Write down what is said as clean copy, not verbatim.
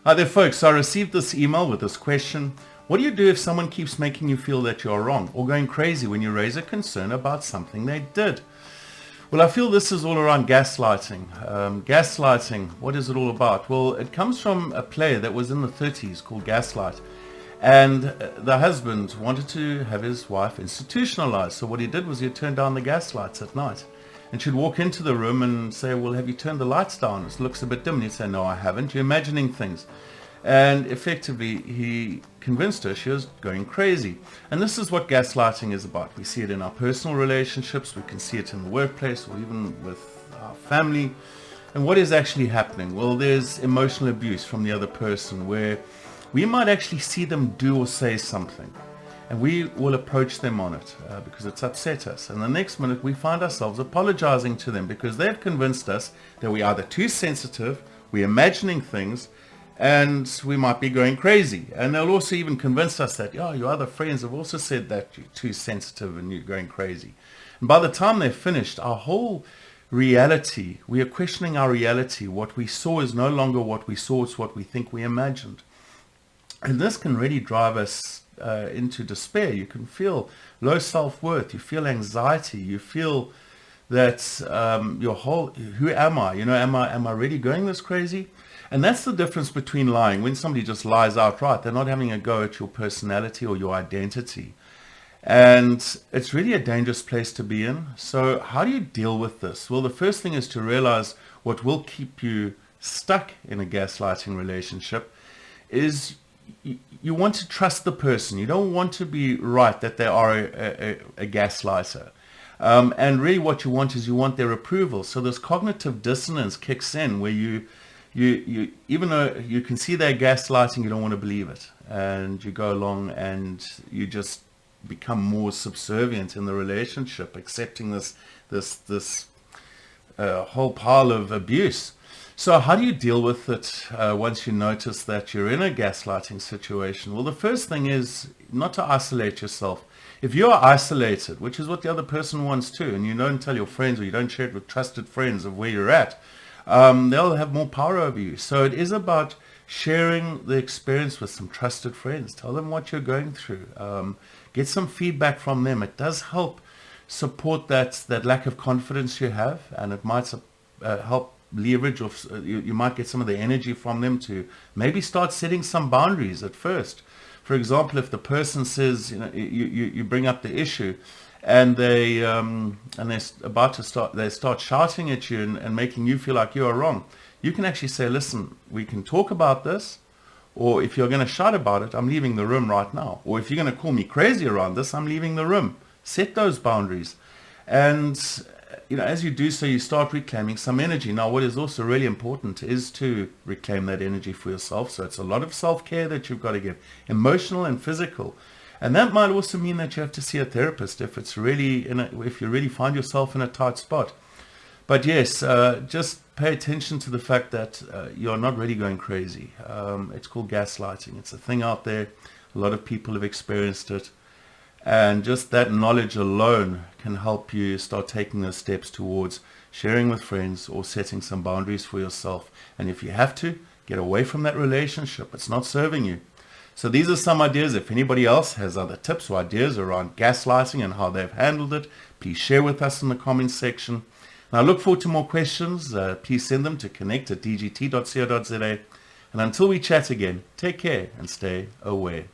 Hi there, folks. So I received this email with this question. What do you do if someone keeps making you feel that you're wrong or going crazy when you raise a concern about something they did? Well, I feel this is all around gaslighting. Gaslighting, what is it all about? Well, it comes from a play that was in the 30s called Gaslight. And the husband wanted to have his wife institutionalized. So what he did was he turned down the gas lights at night. And she'd walk into the room and say, well, have you turned the lights down? It looks a bit dim. And he'd say, no, I haven't. You're imagining things. And effectively, he convinced her she was going crazy. And this is what gaslighting is about. We see it in our personal relationships. We can see it in the workplace or even with our family. And what is actually happening? Well, there's emotional abuse from the other person where we might actually see them do or say something. And we will approach them on it because it's upset us. And the next minute we find ourselves apologizing to them because they've convinced us that we're either too sensitive, we're imagining things, and we might be going crazy. And they'll also even convince us that, your other friends have also said that you're too sensitive and you're going crazy. And by the time they're finished, our whole reality, we are questioning our reality. What we saw is no longer what we saw, it's what we think we imagined. And this can really drive us into despair. You can feel low self-worth, you feel anxiety, you feel that your whole, who am I? Am I really going this crazy? And that's the difference between lying. When somebody just lies outright, they're not having a go at your personality or your identity. And it's really a dangerous place to be in. So how do you deal with this? Well, the first thing is to realize what will keep you stuck in a gaslighting relationship is you want to trust the person. You don't want to be right that they are a gaslighter. And really what you want is you want their approval. So this cognitive dissonance kicks in where you even though you can see they're gaslighting, you don't want to believe it. And you go along and you just become more subservient in the relationship, accepting this whole pile of abuse. So how do you deal with it once you notice that you're in a gaslighting situation? Well, the first thing is not to isolate yourself. If you are isolated, which is what the other person wants too, and you don't tell your friends or you don't share it with trusted friends of where you're at, they'll have more power over you. So it is about sharing the experience with some trusted friends. Tell them what you're going through. Get some feedback from them. It does help support that lack of confidence you have, and it might help leverage off. You might get some of the energy from them to maybe start setting some boundaries at first. For example, if the person says, you bring up the issue, and they're about to start shouting at you and making you feel like you are wrong, you can actually say, listen, we can talk about this, or if you're going to shout about it, I'm leaving the room right now. Or if you're going to call me crazy around this, I'm leaving the room. Set those boundaries. And as you do so, you start reclaiming some energy. Now, what is also really important is to reclaim that energy for yourself. So it's a lot of self-care that you've got to give, emotional and physical. And that might also mean that you have to see a therapist if it's really if you really find yourself in a tight spot. But yes, just pay attention to the fact that you're not really going crazy. It's called gaslighting. It's a thing out there. A lot of people have experienced it. And just that knowledge alone can help you start taking those steps towards sharing with friends or setting some boundaries for yourself. And if you have to, get away from that relationship. It's not serving you. So these are some ideas. If anybody else has other tips or ideas around gaslighting and how they've handled it, please share with us in the comments section. And I look forward to more questions. Please send them to connect@dgt.co.za. And until we chat again, take care and stay aware.